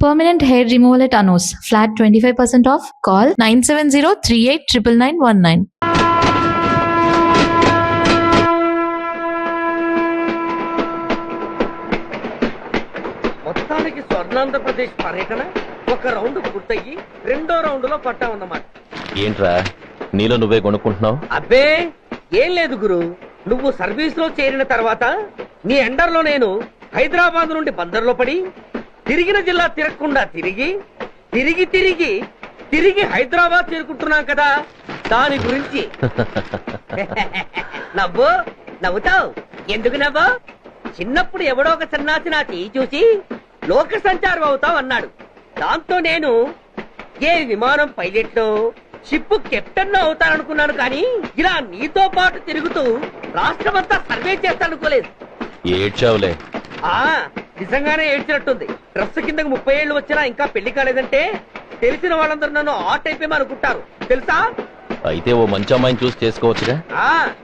Permanent hair removal at Anos. Flat 25% off. Call 970-389919. మొత్తానికి స్వర్ణాంధ్రప్రదేశ్ పర్యటన ఒక రౌండ్ పూర్తయ్యి రెండో రౌండ్ లో పట్టామన్నమాట. ఏంట్రా నీలో నువ్వే కొనుక్కుంటున్నావు? అబ్బే ఏం లేదు గురు, నువ్వు సర్వీస్ లో చేరిన తర్వాత నీ అండర్ లో నేను హైదరాబాద్ నుండి బందర్లో పడి తిరిగిన జిల్లా తిరగకుండా తిరిగి తిరిగి తిరిగి తిరిగి హైదరాబాద్ చేరుకుంటున్నాం కదా, దాని గురించి. నవ్వు నవ్వుతావు ఎందుకు నవ్వు? చిన్నప్పుడు ఎవడో ఒక సన్నాసి నా చెయ్యి చూసి లోక సంచారం అవుతావు అన్నాడు. దాంతో నేను ఏ విమానం పైలట్ షిప్ కెప్టెన్ అవుతాననుకున్నాను, కానీ ఇలా నీతో పాటు తిరుగుతూ రాష్ట్రమంతా సర్వే చేస్తానుకోలేదు. ఏడ్చావులే. నిజంగానే ఏడ్చినట్టుంది. డ్రెస్ కిందకు 30 ఏళ్ళు వచ్చినా ఇంకా పెళ్లి కాలేదంటే తెలిసిన వాళ్ళందరూ నన్ను ఆ టైప్ అనుకుంటారు తెలుసా? అయితే ఓ మంచి అమ్మాయిని చూసి చేసుకోవచ్చుగా.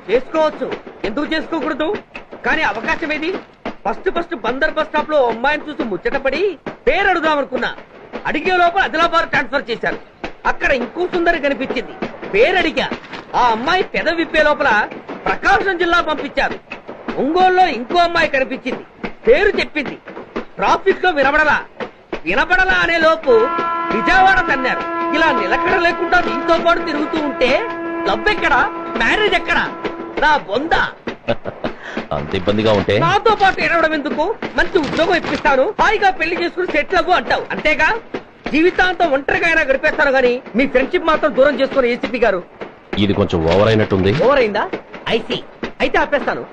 చేసుకోవచ్చు, ఎందుకు చేసుకోకూడదు? కానీ అవకాశం ఏది? ఫస్ట్ బందర్ బస్ స్టాప్ లో అమ్మాయిని చూసి ముచ్చటపడి పేరు అడుగుదామనుకున్నా. అడిగే లోపల ఆదిలాబాద్ ట్రాన్స్ఫర్ చేశారు. అక్కడ ఇంకో సుందరి కనిపించింది, పేరు అడిగా. ఆ అమ్మాయి పెద విప్పే లోపల ప్రకాశం జిల్లా పంపించారు. ఒంగోలులో ఇంకో అమ్మాయి కనిపించింది, పేరు చెప్పింది. ట్రాఫిక్ లో వినబడలా అనే లోపు విజయవాడ తన్నారు. ఇలా నిలకడ లేకుండా నీతో పాటు తిరుగుతూ ఉంటే లవ్ ఎక్కడా, మ్యారేజ్ ఎక్కడా? నా బొంద. అంత ఇబ్బందిగా ఉంటే నాతో పాటు ఎడవడం ఎందుకు? మంచి ఉద్యోగం ఇప్పిస్తాను, హాయిగా పెళ్లి చేసుకుని సెటిల్ అవ్వు అంటావు అంతేగా. జీవితాంతం ఒంటరిగా అయినా గడిపేస్తాను గానీ మీ ఫ్రెండ్షిప్ మాత్రం దూరం చేసుకుని ఏసీపీ గారు. ఇది కొంచెం ఓవర్ అయినట్టుంది. ఓవర్ అయిందా? ఐసీ అయితే ఆపేస్తాను.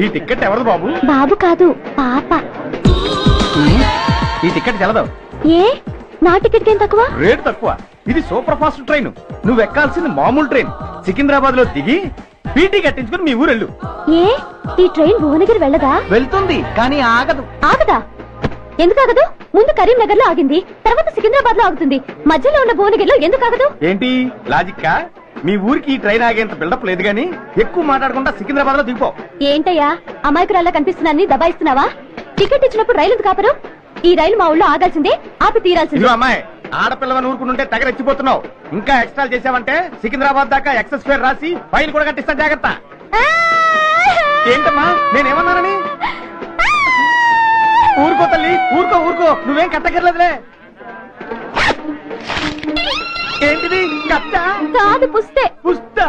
ఈ టికెట్ ఎవరు బాబు? బాబు కాదు, పాప. ఈ టికెట్ చెల్లదు. ఏ నా టికెట్ ఏం తక్కువ? రేటు తక్కువ. ఇది సూపర్ ఫాస్ట్ ట్రైన్. నువ్వు ఎక్కాల్సింది మామూలు ట్రైన్. సికింద్రాబాద్ లో దిగి పీటీ కట్టించుకుని మీ ఊరెళ్ళు. ఏ ఈ ట్రైన్ భువనగిరి వెళ్ళదా? వెళ్తుంది కానీ ఆగదు. ఆగదా? ఎందుకు ఆగదు? ముందు కరీంనగర్ లో ఆగింది, తర్వాత సికింద్రాబాద్ లో ఆగుతుంది. మధ్యలో ఉన్న భువనగిరిలో ఎందుకు ఆగదు? ఏంటి లాజిక్కా? మీ ఊరికి ఈ ట్రైన్ ఆగేంత బిల్డప్ లేదు గానీ ఎక్కువ మాట్లాడకుండా సికింద్రాబాద్ లో దిగిపో. ఏంటయ్యా అమాయకురాల్లా కనిపిస్తున్నానని దబాయిస్తున్నావా? టికెట్ ఇచ్చినప్పుడు రైలు కాపరు. ఈ రైలు మా ఊళ్ళో ఆగాల్సిందే, ఆపి తీరాల్సిందే. అమ్మాయి ఆడపిల్లవని ఊరుకుంటుంటే తెగ రెచ్చిపోతున్నావు. ఇంకా ఎక్స్ట్రా చేసావంటే సికింద్రాబాద్ దాకా ఎక్సెస్ ఫేర్ రాసి ఫైన్ కూడా కట్టిస్తా, జాగ్రత్త. ఏంటమ్మా నేనేమన్నానని? ఊరుకో తల్లి, ఊరుకో, నువ్వేం కట్టగర్లేదులే. ఏంటిది? కట్ట కాదు, పుస్తే. పుస్తా?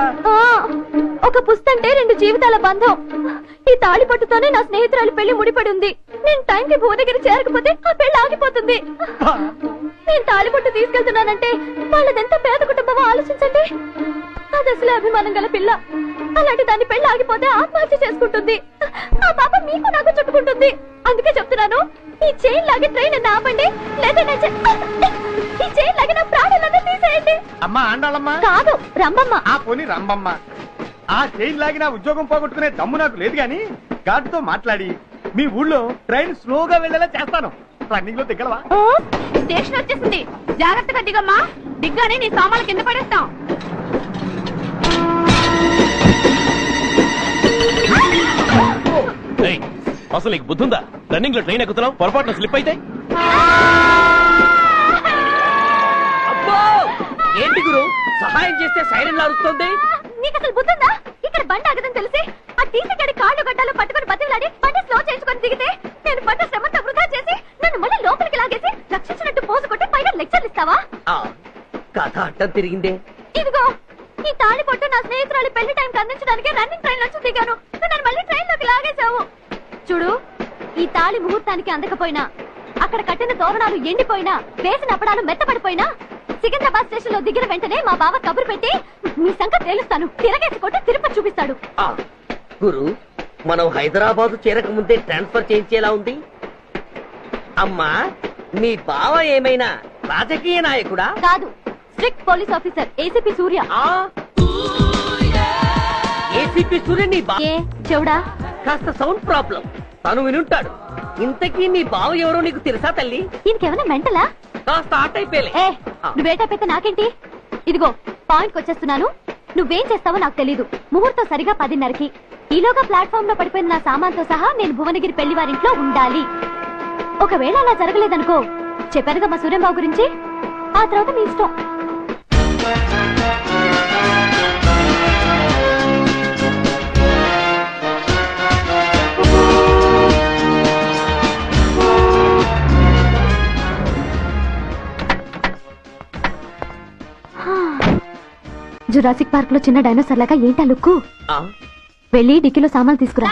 ఒక పుస్తంటే 2 జీవితాల బంధం. ఈ తాళి పట్టుతోనే నా స్నేహితురాలి పెళ్లి ముడిపడి ఉంది. నేను టైంకి భువనగిరి చేరకపోతే ఆ పెళ్లి ఆగిపోతుంది. నేను తాళి పట్టు తీసుకెళ్తున్నానంటే వాళ్ళదెంత పేద కుటుంబమో ఆలోచించండి. అది అసలు అభిమానం గల పిల్ల. అలాంటి దాని పెళ్లి ఆగిపోతే ఆత్మహత్య చేసుకుంటుంది. ఆ పాప మీకు నాకు చుట్టుకుంటుంది. అందుకే చెప్తున్నాను, ఈ చైన్ లాగి ట్రైన్ అన్న ఆపండి, లేదా ఈ చైన్ లాగి నా ప్రాణాలన్నీ తీసేయండి. అమ్మా ఆండాళ్ళమ్మ కాదు, రంబమ్మ. ఆ పోనీ రంబమ్మ. ఆ చైన్ లాగి నా ఉద్యోగం పోగొట్టుకునే దమ్ము నాకు లేదు గాని గాడితో మాట్లాడి మీ ఊళ్ళో ట్రైన్ స్లోగా వెళ్లేలా చేస్తాను. రన్నింగ్ లో దిగలవా? స్టేషన్ వచ్చేసింది, జాగ్రత్తగా దిగమ్మా. దిగ్గానే నీ సామాన్లు కింద పడేస్తాం. అసలు నీకు బుద్ధుందా? రన్నింగ్ లో ట్రైన్ ఎక్కుతున్నావు, పొరపాటున స్లిప్ అయితే? అబ్బో ఏంటి గురు, సహాయం చేస్తే సైరన్ అరుస్తుంది. నీకు అసలు బుద్ధుందా? ఇక్కడ బండి ఆగదని తెలిసి ఆ టీసీ గడి కాళ్ళు గడ్డాలు పట్టుకుని బతిలాడి బండి స్లో చేసుకుని దిగితే నేను పడ్డ శ్రమంతా వృధా చేసి నన్ను మళ్ళీ లోపలికి లాగేసి రక్షించినట్టు పోసు కొట్టి పైన లెక్చర్లు ఇస్తావా? కథ అడ్డం తిరిగిందే. ఇదిగో ఈ తాళి పట్టు నా స్నేహితురాలి పెళ్లి టైంకి అందించడానికి రన్నింగ్ ట్రైన్ నుంచి దిగాను. నన్ను మళ్ళీ ట్రైన్ లోకి లాగేశావు. చూడు, ఈ తాళి ముహూర్తానికి అందకపోయినా, అక్కడ కట్టిన తోరణాలు ఎండిపోయినా, వేసిన అప్పడాలు మెత్తపడిపోయినా, సికింద్రాబాద్ స్టేషన్ లో దిగిన వెంటనే మా బావ కబురు పెట్టి మీ సంగతి తేలుస్తాను, తిరగేసి కొట్టి తిరుపతి చూపిస్తాడు. గురు, మనం హైదరాబాద్ చేరక ముందే ట్రాన్స్ఫర్ చేయించేలా ఉంది. అమ్మా, మీ బావ ఏమైనా రాజకీయ నాయకుడా? కాదు, స్ట్రిక్ట్ పోలీస్ ఆఫీసర్, ఏసీపీ సూర్య. ఏసీపీ సూర్య నీ ఏ చెవుడా? కాస్త సౌండ్ ప్రాబ్లం, తను వినుంటాడు. ఇంతకీ నీ బావ ఎవరో నీకు తెలుసా తల్లి? ఇంకేమైనా మెంటలా? కాస్త ఆట అయిపోయలే. నువ్వేటైతే నాకేంటి? ఇదిగో పాయింట్ వచ్చేస్తున్నాను. నువ్వేం చేస్తావో నాకు తెలీదు. ముహూర్తం సరిగా 10:30కి. ఈలోగా ప్లాట్ఫామ్ లో పడిపోయిన నా సామాన్తో సహా నేను భువనగిరి పెళ్లి వారింట్లో ఉండాలి. ఒకవేళ అలా జరగలేదనుకో, చెప్పానుగా మా సూర్యంబాబు గురించి, ఆ తర్వాత మీ ఇష్టం. జురాసిక్ పార్క్ లో చిన్న డైనోసార్ లాగా ఏంటా లుక్కు? వెళ్ళి డిక్కీలో సామాన్లు తీసుకురా.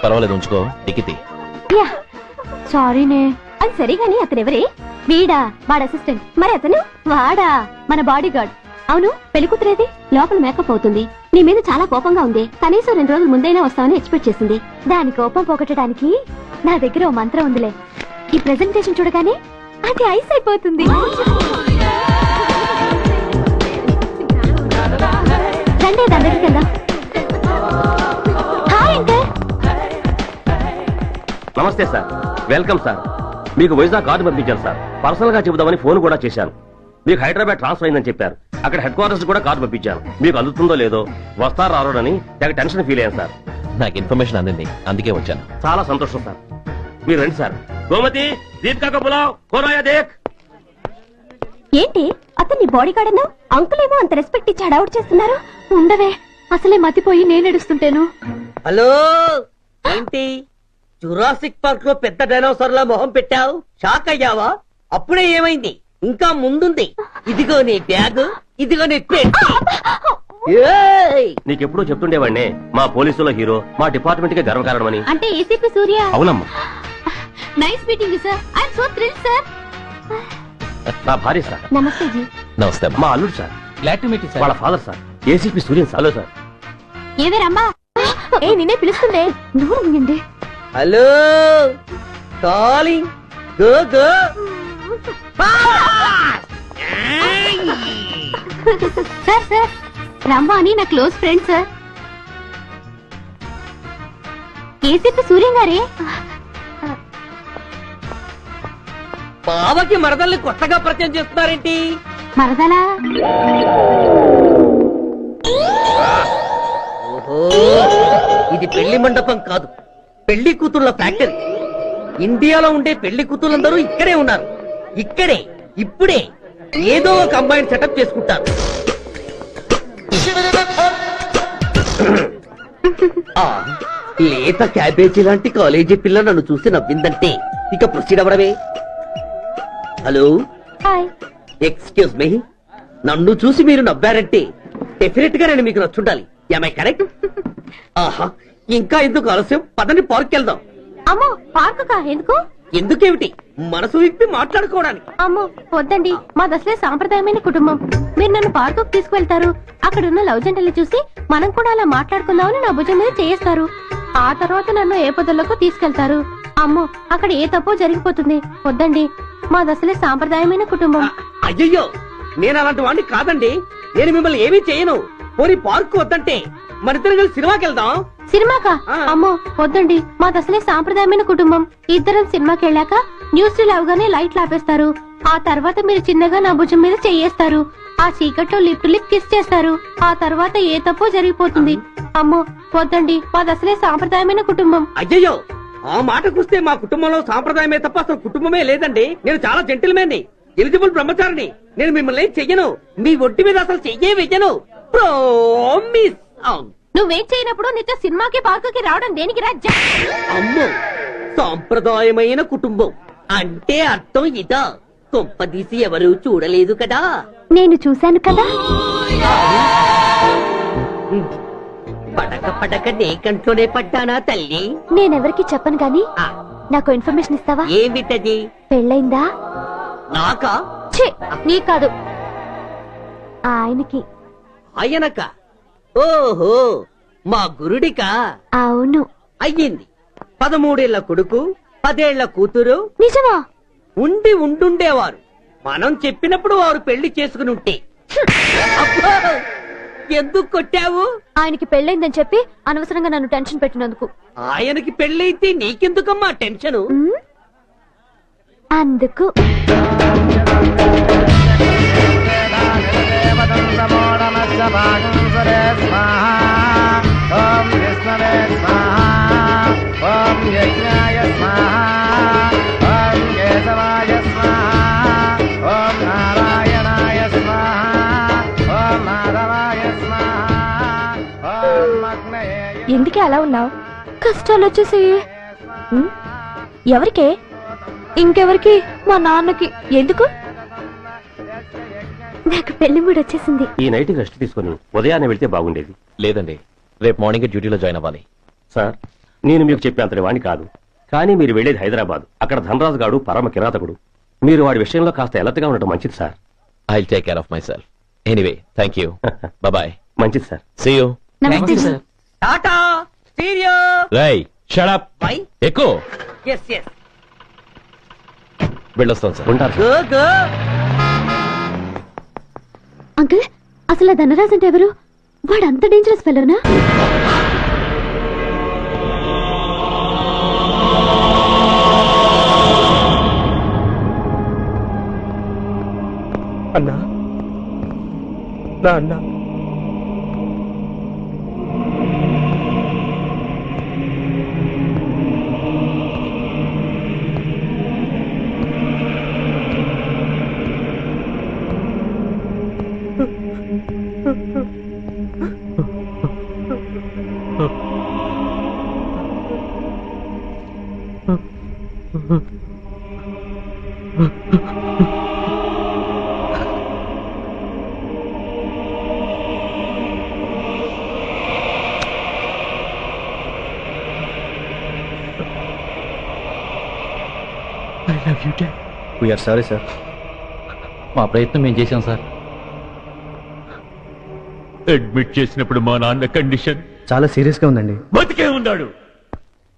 పర్వాలేదు, ఉంచుకో. టికెట్ సారీనే. అది సరే గాని అతనెవరే? వీడా, వాడు అసిస్టెంట్. మరి అతను? వాడా, మన బాడీ గార్డ్. అవును, పెళ్లి కూతురేది? లోపల మేకప్ అవుతుంది. నీ మీద చాలా కోపంగా ఉంది. కనీసం 2 రోజుల ముందైనా వస్తావని ఎక్స్పెక్ట్ చేసింది. దాని కోపం పోగొట్టడానికి నా దగ్గర ఓ మంత్రం ఉందిలే. ఈ ప్రెజెంటేషన్ చూడగానే అది ఐస్ అయిపోతుంది. రండి, దాని దగ్గరికి వెళ్దాం. Hi uncle. నమస్తే సార్, వెల్కమ్ సార్. మీకు వైజాగ్ కార్డు పంపించాను సార్. పర్సనల్ గా చెబుదామని ఫోన్ కూడా చేశాను. మీకు హైదరాబాద్ ట్రాన్స్ఫర్ అయిందని చెప్పారు. అక్కడ హెడ్ క్వార్టర్స్ కూడా కార్డు పంపించాను. మీకు అందుతుందో లేదో, వస్తారో రారోనని తెగ టెన్షన్ ఫీల్ అయ్యాను సార్. నాకు ఇన్ఫర్మేషన్ అందింది, అందుకే వచ్చాను. చాలా సంతోషం సార్. మీరు రండి సార్. గోమతి, దీపికా కపులావ్, కోరాయా దేక్. ఏంటి అతన్ని బాడీ గార్డ్ అన్నావు? అంకుల్ ఏమో అంత రెస్పెక్ట్ ఇచ్చి హడావుడ్ చేస్తున్నారు. ఉండవే, అసలే మతిపోయి నేను ఎడుస్తుంటేను. హలో, ఏంటి జురాసిక్ పార్క్ లో పెద్ద డైనోసార్ లా మొహం పెట్టావు? షాక్ అయ్యావా? అప్పుడే ఏమైంది? ఇంకా ముందుంది. ఇదిగో నీ బ్యాగ్, ఇదిగో నీ పెట్టి. నీకెప్పుడు చెప్తుండేవాడినే, మా పోలీసులో హీరో, మా డిపార్ట్మెంట్ కి గర్వకారణమని. అంటే ఏసీపీ సూర్య. అవునమ్మా. Nice meeting sir. I'm so thrilled sir. నా భార్య సార్. నమస్తే జీ. నమస్తే. మా అల్లుడు sir. Glad to meet you sir. వాళ్ళ father sir, ACP Suryan sir. Hello sir. ఏవేరమ్మా? ఏ నిన్నే పిలుస్తుండే. నువ్వు ఉండండి. Hello, calling. Go go. Sir sir, రమ్మ అని నా close friend sir. ACP Suryam గారే. బావకి మరదల్ని కొత్తగా పరిచయం చేస్తున్నారేంటి? మరదలా? ఓహో, ఇది పెళ్లి మండపం కాదు, పెళ్లి కూతుళ్ళ ఫ్యాక్టరీ. ఇండియాలో ఉండే పెళ్లి కూతుళ్ళందరూ ఇక్కడే ఉన్నారు. ఇక్కడే ఇప్పుడే ఏదో ఒక అమ్మాయిని సెటప్ చేసుకుంటారు. ఆ, లేత క్యాబేజీ లాంటి కాలేజీ పిల్ల నన్ను చూసి నవ్విందంటే ఇక ప్రొసీడ్ అవ్వడమే. Hello, hi. Excuse me. నన్ను చూసి మీరు నవ్వారంటే డెఫినెట్ గా నేను మీకు నచ్చుండాలి. Am I correct? ఆహా, ఇంకా ఎందుకు ఆలస్యం? పదని పార్క్ వెళ్దాం. అమ్మో, పార్కు కా? ఎందుకు? ఎందుకేమిటి, మనసు విప్పి మాట్లాడుకోవడానికి. అమ్మో వద్దండి, మాది అసలే సాంప్రదాయమైన కుటుంబం. మీరు నన్ను పార్కుకు తీసుకువెళ్తారు, అక్కడున్న లవ్ జంటలు చూసి మనం కూడా అలా మాట్లాడుకుందామని నా భుజం మీద చేయిస్తారు. ఆ తర్వాత నన్ను ఏ పొదల్లోకి తీసుకెళ్తారు. అమ్మో, అక్కడ ఏ తప్పో జరిగిపోతుంది. వద్దండి, మాది అసలే సాంప్రదాయమైన కుటుంబం. అయ్యయ్యో, నేను అలాంటి వాడిని కాదండి. నేను మిమ్మల్ని ఏమీ చేయను. పోనీ పార్క్ వద్దంటే మరిద్దరం కలిసి సినిమాకి వెళ్దాం. సినిమాకా? అమ్మో వద్దండి, మాది అసలే సాంప్రదాయమైన కుటుంబం. ఇద్దరం సినిమాకి వెళ్ళాక న్యూస్ అవగానే లైట్లు ఆపేస్తారు. ఆ తర్వాత మీరు చిన్నగా నా భుజం మీద చెయ్యేస్తారు. ఆ చీకట్లో లిప్ టు లిప్ కిస్ చేస్తారు. ఆ తర్వాత ఏ తప్పో జరిగిపోతుంది. అమ్మో వద్దండి, మాది అసలే సాంప్రదాయమైన కుటుంబం. అయ్యయ్యో, ఆ మాటకొస్తే మా కుటుంబంలో సాంప్రదాయమే తప్ప అసలు కుటుంబమే లేదండి. నేను చాలా జెంటిల్మెన్ ని, ఎలిజిబుల్ బ్రహ్మచారిని. నేను మిమ్మల్ని చెయ్యను. మీ ఒంటి మీద అసలు చెయ్యే వెయ్యను. ప్రామిస్. నువ్వేం చేయనప్పుడు నీతో సినిమాకి పార్కుకి రావడం దేనికి రాజ్జా? అమ్మో, సాంప్రదాయమైన కుటుంబం అంటే అర్థం ఇదా? కొంపదీసి ఎవరు చూడలేదు కదా? నేను చూశాను కదా. పడక పడక నీ కంట్లోనే పడ్డానా తల్లి? నేనెవరికి చెప్పను గాని ఆ, నాకు ఇన్ఫర్మేషన్ ఇస్తావా? ఏమిటది? పెళ్ళైందా? నాకా? ఛీ, నీ కాదు, ఆయనకి. ఆయనక? ఓహో, మా గురుడికా? అవును. అయ్యింది. 13 ఏళ్ల కొడుకు, 10 ఏళ్ల కూతురు నిజమా? ఉండుండేవారు. మనం చెప్పినప్పుడు వారు పెళ్లి చేసుకుని ఉంటే. అబ్బో, ఎందుకు కొట్టావు? ఆయనకి పెళ్ళైందని చెప్పి అనవసరంగా నన్ను టెన్షన్ పెట్టినందుకు. ఆయనకి పెళ్ళైతే నీకెందుకమ్మా టెన్షను? అందుకు నమో నమః భాగం సరే స్వాహ ఓం విష్ణవే స్వాహ ఓం యజ్ఞాయ స్వాహ ఓం కేశవాయ స్వాహ ఓం నారాయణాయ స్వాహ ఓం మాధవాయ స్వాహ ఓం అగ్నయే. ఎందుకే అలా ఉన్నావు? కష్టాలు వచ్చేసి ఎవరికే? ఇంకెవరికి? మా నాన్నకి. ఎందుకు? నాకు పెళ్లి మూడు వచ్చేసింది. ఈ నైట్ రెస్ట్ తీసుకుని ఉదయాన్నే వెళ్తే బాగుండేది. లేదండి, రేపు మార్నింగ్ డ్యూటీలో జాయిన్ అవ్వాలి. సార్, నేను మీకు చెప్పేంతటి వాణ్ణి కాదు, కానీ మీరు వెళ్లేది హైదరాబాద్. అక్కడ ధనరాజు గాడు పరమ కిరాతకుడు. మీరు వాడి విషయంలో కాస్త ఎలర్ట్గా ఉండటం మంచిది sir. I take care of myself. Anyway, thank you. Bye. మంచిది సార్. See you. నమస్తే సార్. Tata stereo. రై షట్ అప్. బై. ఎక్కువ ఎస్ ఎస్. వెళ్ళొస్తాను సార్. ఉంటారు గో సార్. గో. అంకుల్, అసలు ఆ ధనరాజ్ అంటే ఎవరు? వాడు అంత డేంజరస్ ఫెలోనా? అన్నా, నా అన్నా, I love you dad. We are sorry sir, మా ప్రయత్నం మేము చేశాం సార్. అడ్మిట్ చేసినప్పుడు మా నాన్న కండిషన్ చాలా సీరియస్ గా ఉందండి. బతికే ఉన్నాడు.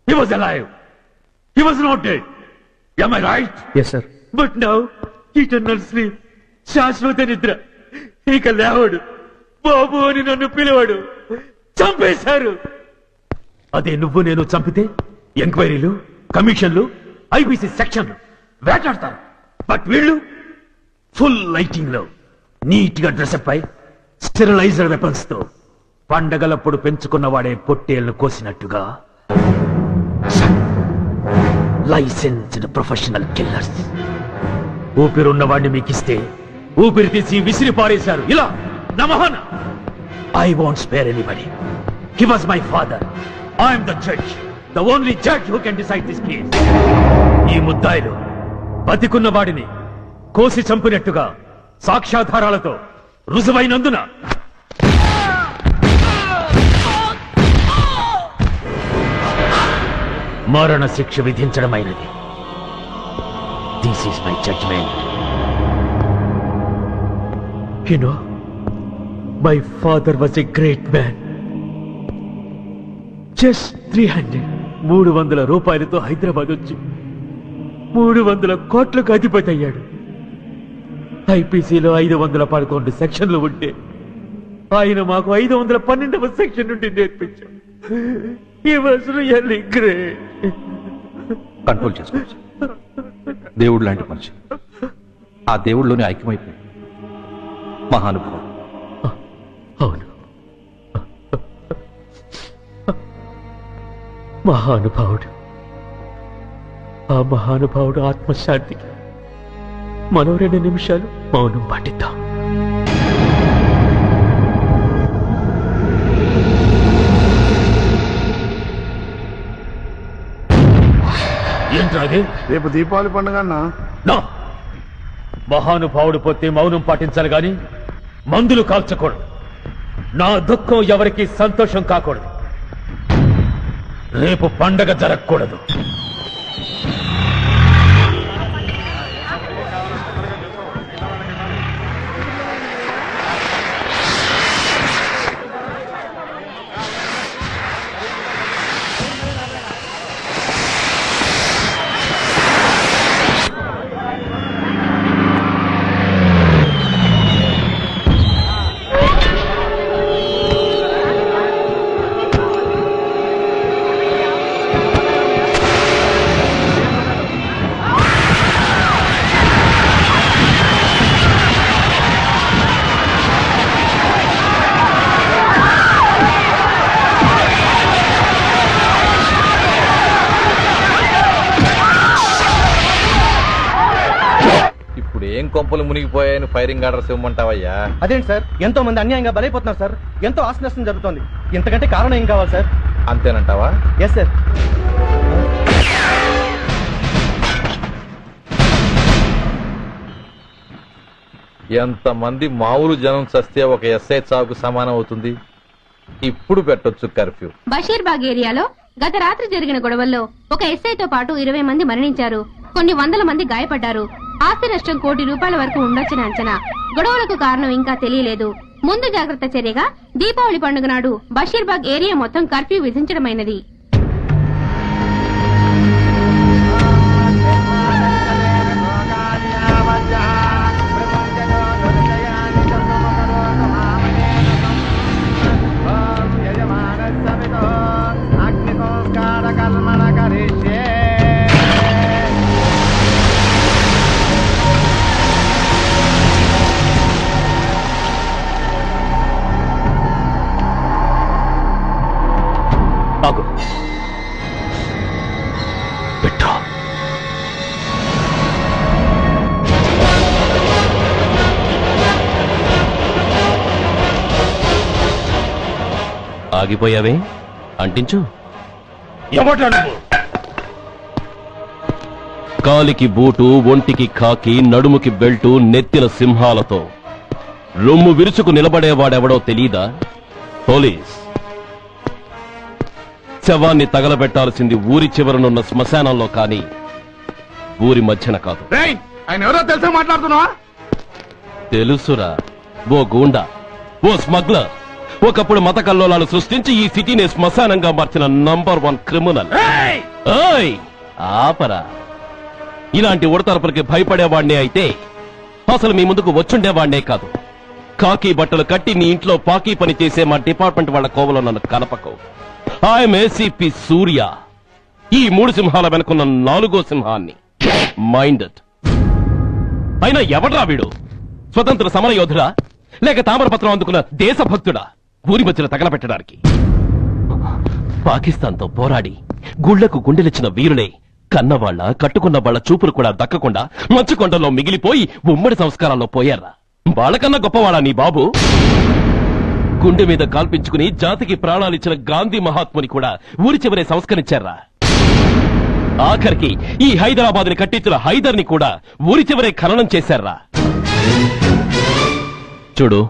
He was alive, he was not dead. am I right? Yes sir. But now eternal sleep, శాశ్వత నిద్ర. ఇక లేవడు, బాబు అని నన్ను పిలవాడు. చంపేశారు. అదే నువ్వు నేను చంపితే ఎంక్వైరీలు, కమిషన్లు, ఐబీసీ సెక్షన్లు వేటాడతారు. బట్ వీళ్ళు ఫుల్ లైటింగ్ లో నీట్ గా డ్రెస్అప్ అయి స్టెరిలైజర్ వెపన్స్ తో పండగలప్పుడు పెంచుకున్న వాడే పొట్టేళ్లు కోసినట్టుగా లైసెన్స్డ్ ప్రొఫెషనల్ కిల్లర్స్. ఊపిరున్న వాడిని మీకిస్తే ఊపిరి తీసి విసిరి పారేశారు. ఇలా నమహన. I want spare anybody. He was my father. I'm the judge, the only judge who can decide this case. ఈ ముద్దాయిలు బతికున్న వాడిని కోసి చంపినట్టుగా సాక్ష్యాధారాలతో రుజువైనందున మరణ శిక్ష విధించడమైనది. This is my judgement. You know, my father was a great man. Just 300 రూపాయలతో హైదరాబాద్ వచ్చి 300 కోట్లకు అధిపతి అయ్యాడు. ఐపీసీలో 511 సెక్షన్లు ఉంటే ఆయన మాకు 512వ సెక్షన్ నుండి నేర్పించాడు. He was really great. Control చేసుకోవచ్చు. దేవుడు లాంటి మనిషి, ఆ దేవుడిలోనే ఐక్యమైపోయి మహానుభావం. అవును, మహానుభావుడు. ఆ మహానుభావుడు ఆత్మశాంతికి మనం 2 నిమిషాలు మౌనం పాటిద్దాం. ఏంట్రాది? రేపు దీపావళి పండుగ అన్నా. నా మహానుభావుడు పోతే మౌనం పాటించాలి గాని మందులు కాల్చకూడదు. నా దుఃఖం ఎవరికి సంతోషం కాకూడదు. రేపు పండగ జరగకూడదు. ఏం కొంపలు మునిగిపోయాయని ఫైరింగ్ ఆర్డర్స్ ఇవ్వమంటావయ్యా? అదేంటి సార్, ఎంతో మంది అన్యాయంగా బలైపోతున్నారు సార్. ఎంతో ఆస్తి నష్టం జరుగుతోంది. ఇంతకంటే కారణం ఏం కావాలి సార్? అంతేనంటావా? Yes sir. ఎంతమంది మామూలు జనం చస్తే ఒక ఎస్ఐ చావుకు సమానం అవుతుంది. ఇప్పుడు పెట్టొచ్చు కర్ఫ్యూ. బషీర్బాగ్ ఏరియాలో గత రాత్రి జరిగిన గొడవల్లో ఒక ఎస్ఐతో పాటు 20 మంది మరణించారు. కొన్ని వందల మంది గాయపడ్డారు. ఆస్తి నష్టం ₹1 కోటి వరకు ఉండొచ్చిన అంచనా. గొడవలకు కారణం ఇంకా తెలియలేదు. ముందు జాగ్రత్త చర్యగా దీపావళి పండుగ నాడు బషీర్బాగ్ ఏరియా మొత్తం కర్ఫ్యూ విధించడమైనది. ఆగు. పెట్టా. ఆగిపోయావే, అంటించు. కాలికి బూటు, ఒంటికి కాకి, నడుముకి బెల్టు, నెత్తిన సింహాలతో రొమ్ము విరుచుకు నిలబడేవాడెవడో తెలీదా? పోలీస్. శవాన్ని తగలబెట్టాల్సింది ఊరి చివరనున్న శ్మశానంలో కాని ఊరి మధ్యన కాదు. ఆయన ఎవరో తెలుసా మాట్లాడుతున్నావా? తెలుసురా, ఓ గూండా, ఓ స్మగ్లర్, ఒకప్పుడు మత కల్లోలాలు సృష్టించి ఈ సిటీని శ్మశానంగా మార్చిన నంబర్ 1 క్రిమినల్. ఏయ్, ఆపరా. ఇలాంటి ఉడతరపులకి భయపడేవాణ్ణే అయితే అసలు మీ ముందుకు వచ్చుండేవాణ్ణే కాదు. కాకి బట్టలు కట్టి నీ ఇంట్లో పాకీ పని చేసే మా డిపార్ట్మెంట్ వాళ్ళ కోవలో నన్ను కలపకు. ఐఎమ్ ఏసీపీ సూర్య. ఈ 3 సింహాల వెనుకున్న 4వ సింహాన్ని. మైండెడ్. అయినా ఎవడ్రా వీడు? స్వతంత్ర సమర యోధుడా లేక తామరపత్రం అందుకున్న దేశభక్తుడా ఊరి మధ్యలో తగలబెట్టడానికి? పాకిస్తాన్తో పోరాడి గుళ్లకు గుండెలిచ్చిన వీరులే కన్నవాళ్ల, కట్టుకున్న వాళ్ల చూపులు కూడా దక్కకుండా మంచుకొండలో మిగిలిపోయి ఉమ్మడి సంస్కారాల్లో పోయారా? వాళ్ళకన్నా గొప్పవాడా నీ బాబు? గుండె మీద కాల్పించుకుని జాతికి ప్రాణాలిచ్చిన గాంధీ మహాత్ముని కూడా ఊరి చివరే సంస్కరించారా? ఆఖరికి ఈ హైదరాబాద్ ని కట్టించిన హైదర్ ని కూడా ఊరి చివరే ఖననం చేశారా? చూడు,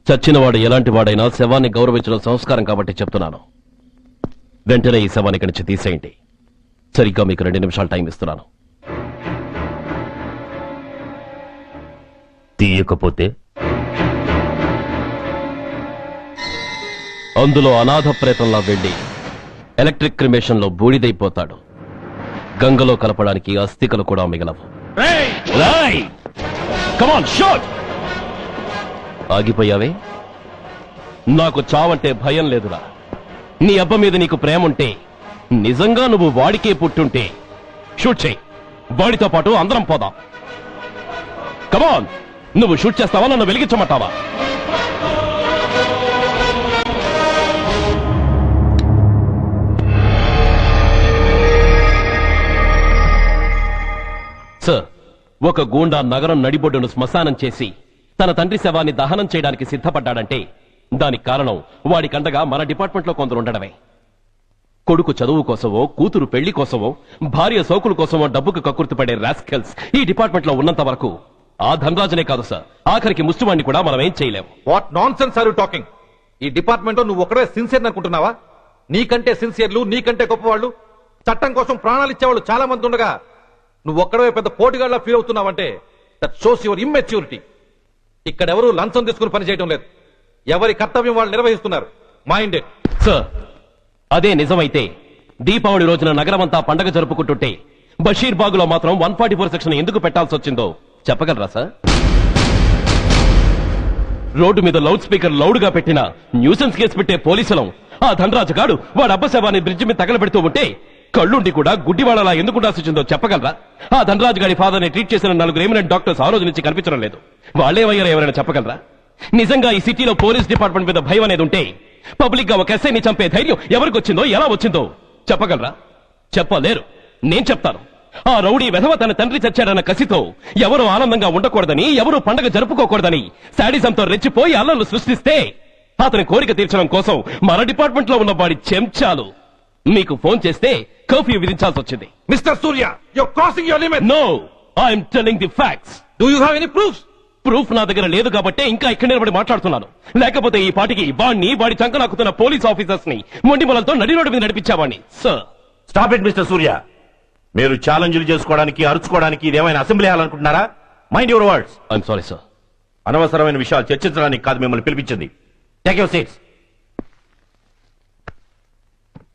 చచ్చినవాడు ఎలాంటి వాడైనా శవాన్ని గౌరవించడం సంస్కారం కాబట్టి చెప్తున్నాను. వెంటనే ఈ శవాన్ని ఇక్కడి నుంచి తీసేయండి. సరిగ్గా మీకు 2 నిమిషాలు టైం ఇస్తున్నాను. తీయకపోతే అందులో అనాథ ప్రేతంలా వెళ్లి ఎలక్ట్రిక్ క్రిమేషన్ లో బూడిదైపోతాడు. గంగలో కలపడానికి అస్థికలు కూడా మిగలవు. కమాన్, షూట్! ఆగిపోయావే? నాకు చావంటే భయం లేదురా. నీ అబ్బ మీద నీకు ప్రేమ ఉంటే, నిజంగా నువ్వు వాడికే పుట్టుంటే షూట్ చేయి. వాడితో పాటు అందరం పోదాం. కమాన్, నువ్వు షూట్ చేస్తావా, నన్ను వెలిగించమంటావా? సార్, ఒక గూండా నగరం నడిబొడ్డును శ్మశానం చేసి తన తండ్రి శవాన్ని దహనం చేయడానికి సిద్ధపడ్డాడంటే దానికి కారణం వాడికండగా మన డిపార్ట్మెంట్ లో కొందరు ఉండడమే. కొడుకు చదువు కోసమో, కూతురు పెళ్లి కోసమో, భార్య సోకుల కోసమో డబ్బుకు కక్కుర్తిపడే రాస్కెల్స్ ఈ డిపార్ట్మెంట్ లో ఉన్నంత వరకు ఆ ధనరాజునే కాదు సార్, ఆఖరికి ముష్టివాణ్ణి కూడా మనం ఏం చేయలేము. What nonsense are you talking? ఈ డిపార్ట్మెంట్ లో నువ్వు ఒకడే సిన్సియర్ అనుకుంటున్నావా? నీకంటే సిన్సియర్లు, నీకంటే గొప్పవాళ్ళు, చట్టం కోసం ప్రాణాలు ఇచ్చేవాళ్ళు చాలా మంది ఉండగా నువ్వు ఒక్కడే పెద్ద పోటీగాళ్ళ ఫీల్ అవుతున్నావంటే దట్ షోస్ యువర్ ఇమ్మెచ్యూరిటీ. ఇక్కడెవరూ లంచం తీసుకుని పనిచేయడం లేదు. ఎవరి కర్తవ్యం వాళ్ళు నిర్వహిస్తున్నారు. మైండెడ్. సార్, అదే నిజమైతే దీపావళి రోజున నగరమంతా పండగ జరుపుకుంటుంటే బషీర్బాగ్ లో మాత్రం 144 సెక్షన్ ఎందుకు పెట్టాల్సి వచ్చిందో చెప్పగలరా సార్? రోడ్డు మీద లౌడ్ స్పీకర్ లౌడ్ గా పెట్టిన న్యూసెన్స్ కేసు పెట్టే పోలీసులం ఆ ధనరాజు గాడు వాడు అబ్బ శవాన్ని బ్రిడ్జి మీద తగలబెడుతూ ఉంటే కళ్ళుండి కూడా గుడ్డివాడలా ఎందుకు ఉండాల్సి వచ్చిందో చెప్పగలరా? ఆ ధనరాజు గారి ఫాదర్ ని ట్రీట్ చేసిన 4 ఎమినెంట్ డాక్టర్స్ ఆ రోజు నుంచి కనిపించడం లేదు. వాళ్ళేమయ్యారో ఎవరైనా చెప్పగలరా? నిజంగా ఈ సిటీలో పోలీస్ డిపార్ట్మెంట్ మీద భయం అనేది ఉంటే పబ్లిక్ గా ఒక ఎస్ఐని చంపే ధైర్యం ఎవరికి వచ్చిందో, ఎలా వచ్చిందో చెప్పగలరా? చెప్పలేరు. నేను చెప్తాను. ఆ రౌడీ వెధవ తన తండ్రి చచ్చాడన్న కసితో ఎవరు ఆనందంగా ఉండకూడదని, ఎవరు పండగ జరుపుకోకూడదని శాడిజంతో రెచ్చిపోయి అల్లర్లు సృష్టిస్తే అతని కోరిక తీర్చడం కోసం మన డిపార్ట్మెంట్ లో ఉన్న వాడి చెంచాలు మీకు ఫోన్ చేస్తే కర్ఫ్యూ విధించాల్సి వచ్చింది. Mister Surya, you crossing your limit. No, I'm telling the facts. Do you have any proofs? Proof నా దగ్గర లేదు కాబట్టే ఇంకా ఇక్కడ నిలబడి మాట్లాడుతున్నాను. లేకపోతే ఈ పాటికి వాడి చంకలాక్కుతున్న పోలీస్ ఆఫీసర్స్ ని మొండి మొలలతో నడి రోడ్డు మీద నడిపించావాణ్ణి. Sir, stop it mister Surya. మీరు ఛాలెంజ్లు చేసుకోవడానికి, అరుచుకోవడానికి ఇదేమైనా అసెంబ్లీ హాలనుకుంటున్నారా? Mind your words. I'm sorry sir. అనవసరమైన విషయాలు చర్చించడానికి కాదు మిమ్మల్ని పిలిపించింది. Take your seats.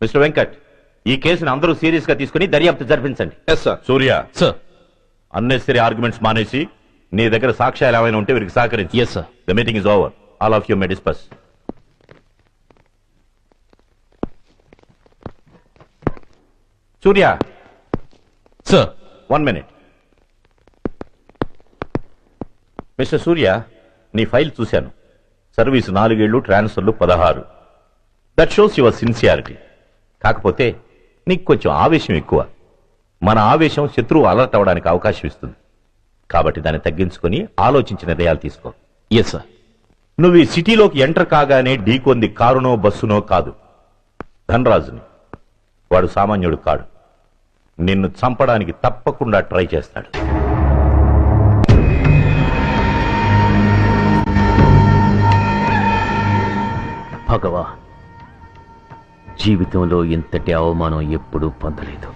Mister Venkat, ఈ కేసును అందరూ సీరియస్ గా తీసుకుని దర్యాప్తు జరిపించండి. Yes sir. Surya, sir. Unnecessary arguments మానేసి నీ దగ్గర సాక్ష్యాలు ఏమైనా ఉంటే వీరికి సహకరించి. Yes sir. The meeting is over. All of you may discuss. Surya, sir. 1 minute. Mister సూర్య, నీ ఫైల్ చూశాను. సర్వీస్ 4 ఏళ్లు, ట్రాన్స్ఫర్లు 16. That shows your sincerity. కాకపోతే నీకు కొంచెం ఆవేశం ఎక్కువ. మన ఆవేశం శత్రువు అలర్ట్ అవడానికి అవకాశం ఇస్తుంది. కాబట్టి దాన్ని తగ్గించుకొని ఆలోచించి నిర్ణయాలు తీసుకో. Yes sir. నువ్వు ఈ సిటీలోకి ఎంటర్ కాగానే ఢీకొంది కారునో బస్సునో కాదు, ధనరాజుని. వాడు సామాన్యుడు కాడు. నిన్ను చంపడానికి తప్పకుండా ట్రై చేస్తాడు. భగవా, జీవితంలో ఇంతటి అవమానం ఎప్పుడూ పొందలేదు.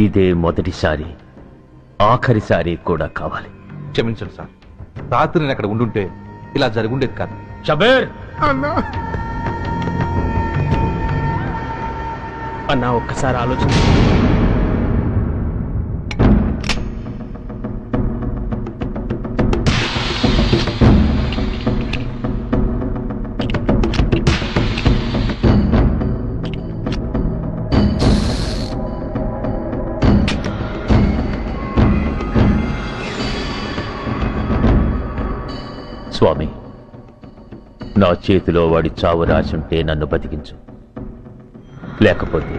ఇదే మొదటిసారి, ఆఖరిసారి కూడా కావాలి. క్షమించండి సార్. రాత్రి నేను అక్కడ ఉండుంటే ఇలా జరుగుండేది కాదు. షబీర్ అన్నా, అన్నా ఒక్కసారి ఆలోచన. స్వామి, నా చేతిలో వాడి చావు రాసుంటే నన్ను బతికించు, లేకపోతే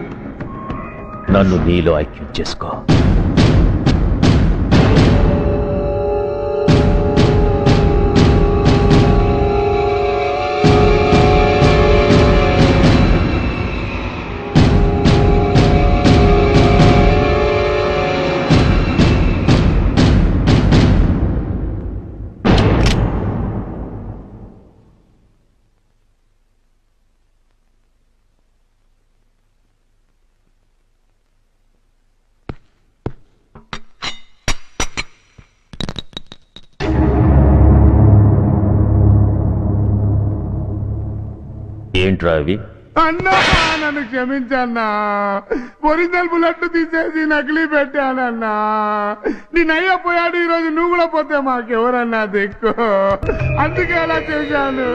నన్ను నీలో ఐక్యం చేసుకో. ఏంట్రా అవి? అన్నా, నన్ను క్షమించన్నా. ఒరిజినల్ బుల్లెట్ తీసేసి నకిలీ పెట్టానన్నా. నేనయ్యా పోయాడు, ఈరోజు నువ్వు కూడా పోతే మాకెవరన్నా దిక్కు. అందుకే అలా చేశాను.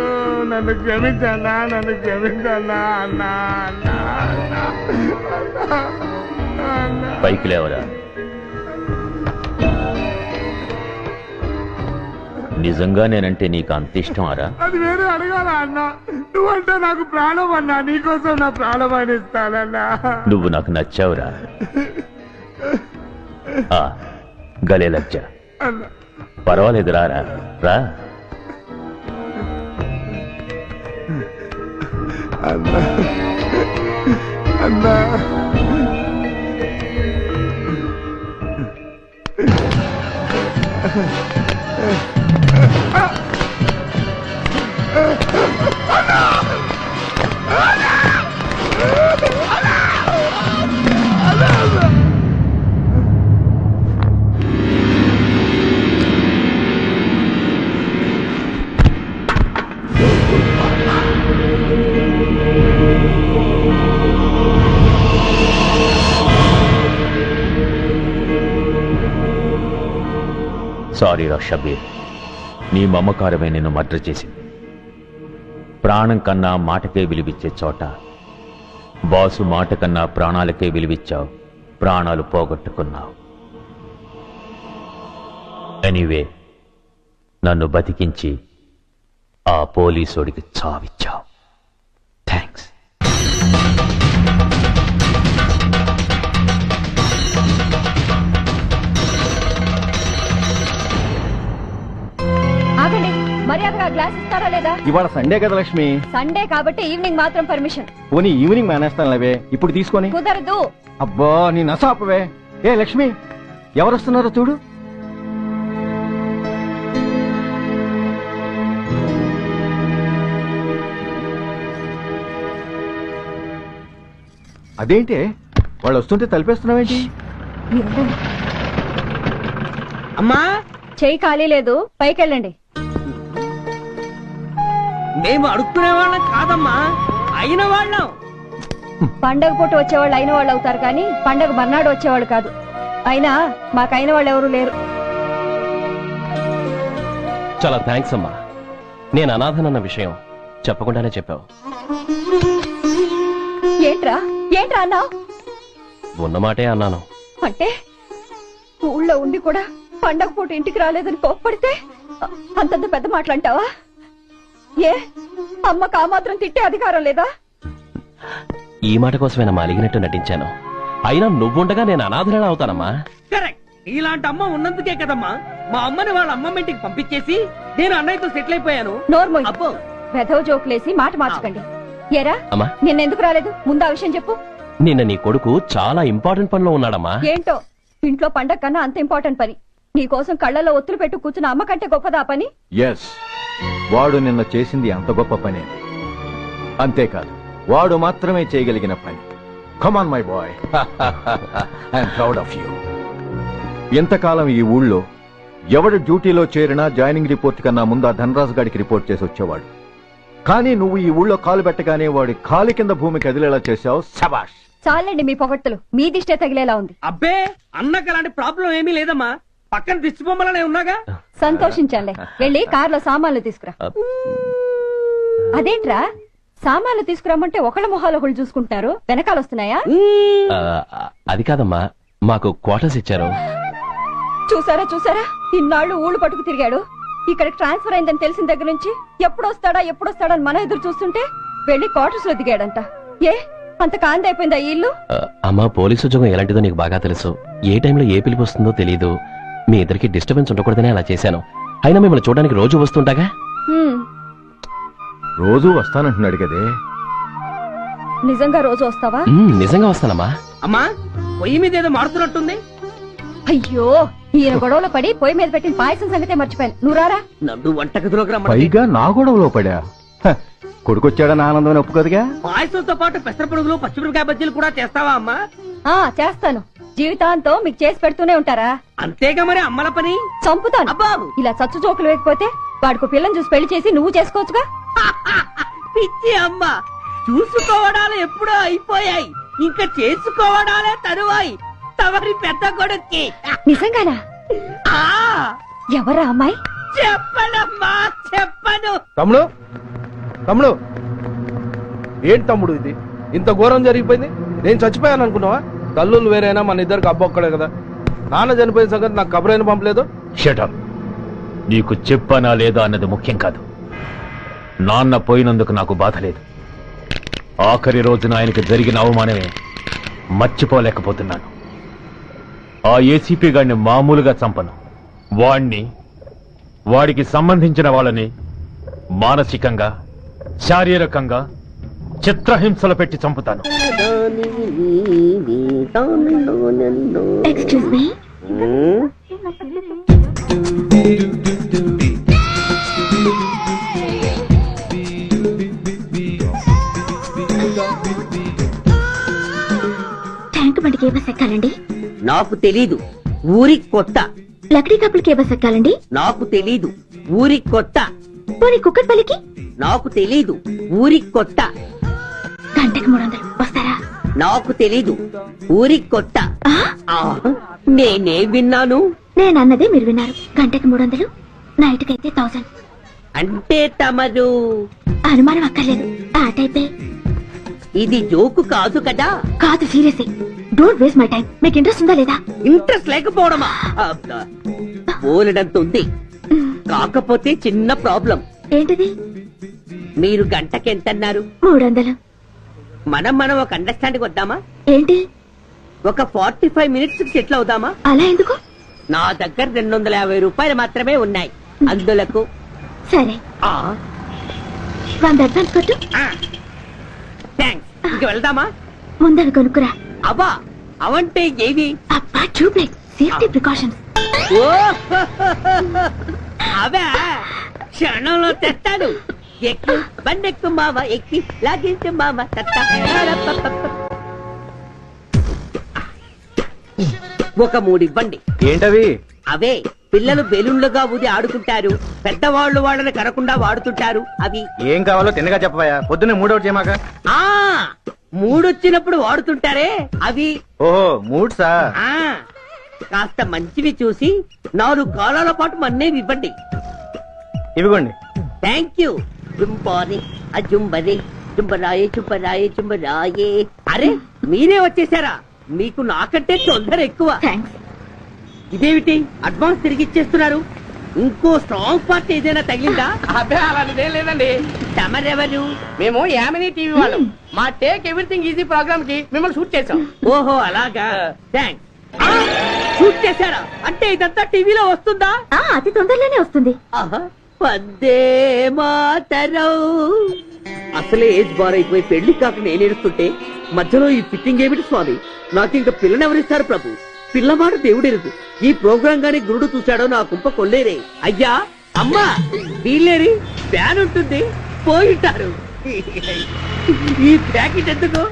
నన్ను క్షమించన్నా, నన్ను క్షమించన్నా అన్నా. అన్నా, అన్నా, అన్నా. పైకి లేవరా. నిజంగా నేనంటే నీకు అంత ఇష్టమారా? అది వేరే అడగాల అన్నా. నువ్వంటే నాకు ప్రాణం అన్నా. నీకోసం నా ప్రాణం ఇస్తానన్నా. నువ్వు నాకు నచ్చావురా. గలే లజ్జ. పర్వాలేదు, రారా రా. అన్నా, అన్నా. సారీ రా షబీర్, నీ మమకారమే నిన్ను మర్డర్ చేసింది. ప్రాణం కన్నా మాటకే విలువిచ్చే చోట బాసు మాట కన్నా ప్రాణాలకే విలువిచ్చావు. ప్రాణాలు పోగొట్టుకున్నావు. ఎనీవే, నన్ను బతికించి ఆ పోలీసోడికి చావిచ్చావు. థ్యాంక్స్. మర్యాదగా గ్లాస్ ఇస్తారా లేదా? ఇవాళ సండే కదా లక్ష్మి. సండే కాబట్టి ఈవినింగ్ మాత్రం పర్మిషన్. పోనీ ఈవినింగ్ మానేస్తానులేవే, ఇప్పుడు తీసుకొని. కుదరదు. అబ్బా నీ నసాపవే. ఏ లక్ష్మి, ఎవరొస్తున్నారో చూడు. అదేంటి వాళ్ళు వస్తుంటే తలిపేస్తున్నావేంటి? అమ్మా చెయ్యి ఖాళీ లేదు, పైకెళ్ళండి. మేము అడుక్కునే వాళ్ళం కాదమ్మా, అయిన వాళ్ళం. పండగ పూట వచ్చేవాళ్ళు అయిన వాళ్ళు అవుతారు కానీ పండగ మర్నాడు వచ్చేవాళ్ళు కాదు. అయినా మాకైన వాళ్ళు ఎవరు లేరు. చాలా థ్యాంక్స్ అమ్మా. నేను అనాథనన్న విషయం చెప్పకుండానే చెప్పావు. ఏంట్రా ఏంట్రా అన్నావు? ఉన్నమాటే అన్నాను. అంటే ఊళ్ళో ఉండి కూడా పండగ పూట ఇంటికి రాలేదని కోప్పడితే అంతంత పెద్ద మాటలంటావా? ఏ అమ్మకు ఆ మాత్రం తిట్టే అధికారం లేదా? ఈ మాట కోసమేనా అలిగినట్టు నటించాను. అయినా నువ్వుండగా నేను అనాథనలా అవుతానమ్మా. కరెక్ట్. ఇలాంటి అమ్మ ఉన్నందుకే కదమ్మా మా అమ్మని వాళ్ళ అమ్మమ్మ ఇంటికి పంపించేసి నేను అన్నయ్యతో సెటిల్ అయిపోయాను. నోర్మోయ్, అబ్బో వెధవ జోకులేసి మాట మార్చకండి. ఏరా అమ్మా, నిన్నెందుకు రాలేదు? ముందు ఆ విషయం చెప్పు. నిన్న నీ కొడుకు చాలా ఇంపార్టెంట్ పనిలో ఉన్నాడమ్మా. ఏంటో ఇంట్లో పండగ కన్నా అంత ఇంపార్టెంట్ పని. నీ కోసం కళ్ళల్లో ఒత్తులు పెట్టు కూర్చున్న అమ్మ కంటే గొప్పదా పని? ఎస్, వాడు నిన్న చేసింది అంత గొప్ప పనే. అంతేకాదు, వాడు మాత్రమే చేయగలిగిన పని. Come on my boy, I'm proud of you. ఎంతకాలం ఈ ఊళ్ళో ఎవడు డ్యూటీలో చేరినా జాయినింగ్ రిపోర్ట్ కన్నా ముందు ఆ ధనరాజు గారికి రిపోర్ట్ చేసి వచ్చేవాడు. కానీ నువ్వు ఈ ఊళ్ళో కాలు పెట్టగానే వాడి కాలు కింద భూమి కదిలేలా చేశావు. శబాష్. చాలండి మీ పొగడ్తలు, మీ దిష్టే తగిలేలా ఉంది. అబ్బే అన్నకు అలాంటి ప్రాబ్లం ఏమీ లేదమ్మా, పక్కన దిష్టి బొమ్మలనే ఉన్నాగా. సంతోషించాలే. వెళ్ళి కార్లో సామాన్లు తీసుకురా. అదేంట్రా సామాన్లు తీసుకురామంటే ఒకళ్ళ మొహాలు ఒకళ్ళు చూసుకుంటున్నారు, వెనకాల వస్తున్నాయా? ఆ, అది కాదమ్మా, మాకు క్వార్టర్స్ ఇచ్చారు. చూసారా చూసారా, ఇన్నాళ్ళు ఊళ్ళు పట్టుకు తిరిగాడు. ఇక్కడ ట్రాన్స్ఫర్ అయిందని తెలిసిన దగ్గర నుంచి ఎప్పుడొస్తాడా అని మనం ఎదురు చూస్తుంటే వెళ్లి క్వార్టర్స్ లో దిగాడంట. ఏ అంత కాంతి అయిపోయిందా ఈ ఇల్లు? అమ్మా, పోలీసు ఉద్యోగం ఎలాంటిదో నీకు బాగా తెలుసు. ఏ టైంలో ఏ పిలుపు వస్తుందో తెలియదు. మీ ఇద్దరికి డిస్టర్బెన్స్ ఉండకూడదని అలా చేశాను. అయినా మిమ్మల్ని చూడడానికి రోజు వస్తుంటాగా. రోజు వస్తానంటున్నాడు కదే. నిజంగా రోజు వస్తావా? నిజంగా వస్తానమ్మా. అమ్మా పొయ్యి మీద ఏదో మారుతున్నట్టుంది. అయ్యో, ఈయన గొడవలో పడి పొయ్యి మీద పెట్టిన పాయసం సంగతే మర్చిపోయాను. నువ్వు రారా. నన్ను వంటగదిలోకి రమ్మంటే పైగా నా గొడవలో పడా. కొడుకొచ్చాడని ఆనందం ఒప్పుకోదుగా. పాయసంతో పాటు పెసర పొడుగులు పచ్చిమిరపకాయ బజ్జీలు కూడా చేస్తావా అమ్మా? చేస్తాను. జీవితాంతం మీకు చేసి పెడుతూనే ఉంటారా? అంతేగా మరి అమ్మల పని. చంపుతాను. అబ్బా ఇలా చచ్చు జోకులు వేయకపోతే వాడికి పిల్లని చూసి పెళ్లి చేసి నువ్వు చేసుకోవచ్చుగా. పిచ్చి అమ్మ, చూసుకోవడాలు ఎప్పుడో అయిపోయాయి, ఇంకా చేసుకోవడాలే తరువాయి. తవరి పెద్ద కొడుక్కి. నిజంగానా? ఎవరా అమ్మాయి? చెప్పనమ్మా, చెప్పను. తమ్ముడు ఏంటి తమ్ముడు ఇది? ఇంత ఘోరం జరిగిపోయింది. నేను చచ్చిపోయాను అనుకున్నావా? తల్లులు వేరైనా మన ఇద్దరికి అబ్బొక్కడే కదా. నాన్న చనిపోయిన సంగతి నాకు కబురైన పంపలేదు. షటప్. నీకు చెప్పనా లేదా అన్నది ముఖ్యం కాదు. నాన్న పోయినందుకు నాకు బాధ లేదు. ఆఖరి రోజున ఆయనకి జరిగిన అవమానమే మర్చిపోలేకపోతున్నాను. ఆ ఏసీపీ గారిని మామూలుగా చంపను. వాడికి సంబంధించిన వాళ్ళని మానసికంగా, శారీరకంగా చిత్రహింసలు పెట్టి చంపుతాను. Excuse me. ట్యాంక్ బండికి ఏ బస్ ఎక్కాలండి? నాకు తెలీదు, ఊరి కొత్త. లక్డీ కప్పులకి ఏ బస్ ఎక్కాలండి? నాకు తెలీదు, ఊరి కొత్త. పోనీ కుక్కట్పల్లికి? నాకు తెలీదు, ఊరి కొత్త. గంటకి 300 వస్తారా? నాకు తెలీదు, ఊరి కొత్త. నేనే విన్నాను. నేను అన్నదే మీరు విన్నారు. గంటకి 300, నైట్ కైతే 1000. అంటే తమరు అనుమానం అక్కర్లేదు, ఆ టైపే. ఇది జోకు కాదు కదా? కాదు, serious. Don't waste my time. మీకు ఇంట్రెస్ట్ ఉందా లేదా? ఇంట్రెస్ట్ లేకపోవడమా? బోలెడంత ఉంది. కాకపోతే చిన్న ప్రాబ్లం. ఏంటిది? మీరు గంటకి ఎంత అన్నారు? 300. మనం ఒక అండర్స్టాండింగ్ వద్దామా? ఏంటి? ఒక 45 మినిట్స్ సెటిల్ అవుదామా? అలా ఎందుకు? నా దగ్గర 250 రూపాయలు మాత్రమే ఉన్నాయి. అందులకు సరే 100 అడ్వాన్స్ కొట్టు. థ్యాంక్స్. ఇంక వెళ్దామా? ముందర కొనుక్కురా. అబ్బా అవంటే ఏవి? అబ్బా ట్యూబ్లైట్, సేఫ్టీ ప్రికాషన్స్. ఓ అవే క్షణంలో తెస్తాను. ఎక్కు బండెక్కు మావ, ఎక్కి లాగించు మావ. ఒక 3 ఇవ్వండి. ఏంటవి? అవే పిల్లలు బెలూన్లుగా ఊది ఆడుకుంటారు, పెద్దవాళ్ళు వాళ్ళని కరకుండా వాడుతుంటారు. అవి ఏం కావాలో తిన్నగా చెప్పవయ్యా, పొద్దున్నే మూడోటి చేయమాక. ఆ మూడొచ్చినప్పుడు వాడుతుంటారే అవి. ఓహో మూడ్సా? ఆ కాస్త మంచివి చూసి 4 కాలాల పాటు మన్నేవి ఇవ్వండి. ఇవిగోండి. Thank you. జుంబాని అజుంబని జుంబరాయే చుంబరాయే చుంబరాయే. అరే మీరే వచ్చేసారా? మీకు నాకంటే తొందర ఎక్కువ. ఇదేమిటి అడ్వాన్స్ తిరిగి ఇచ్చేస్తున్నారు? ఇంకో స్ట్రాంగ్ పార్ట్ ఏదైనా తగిలిందా? అబ్బే అలాంటిదేం లేదండి. తమరెవరు? మేము యామినీ టీవీ వాళ్ళం. మా టేక్ ఎవ్రీథింగ్ ఈజీ ప్రోగ్రామ్ కి మిమ్మల్ని షూట్ చేసాం. ఓహో అలాగా, థ్యాంక్స్. షూట్ చేశారా? అంటే ఇదంతా టీవీలో వస్తుందా? అతి తొందరలోనే వస్తుంది. వందే మాతరం. అసలే ఏజ్ బార్ అయిపోయి పెళ్లి కాక నేనేడుస్తుంటే మధ్యలో ఈ ఫిట్టింగ్ ఏమిటి స్వామి? నాకు ఇంకా పిల్లనెవరిస్తారు ప్రభు? పిల్లవాడు దేవుడెరుగు. ఈ ప్రోగ్రాం గాని గురుడు చూశాడో నా కుంప కొల్లేరే. అయ్యా అమ్మా వీళ్ళేరి ఫ్యాన్ ఉంటుంది పోయింటారు. ఈ ప్యాకెట్ ఎందుకు?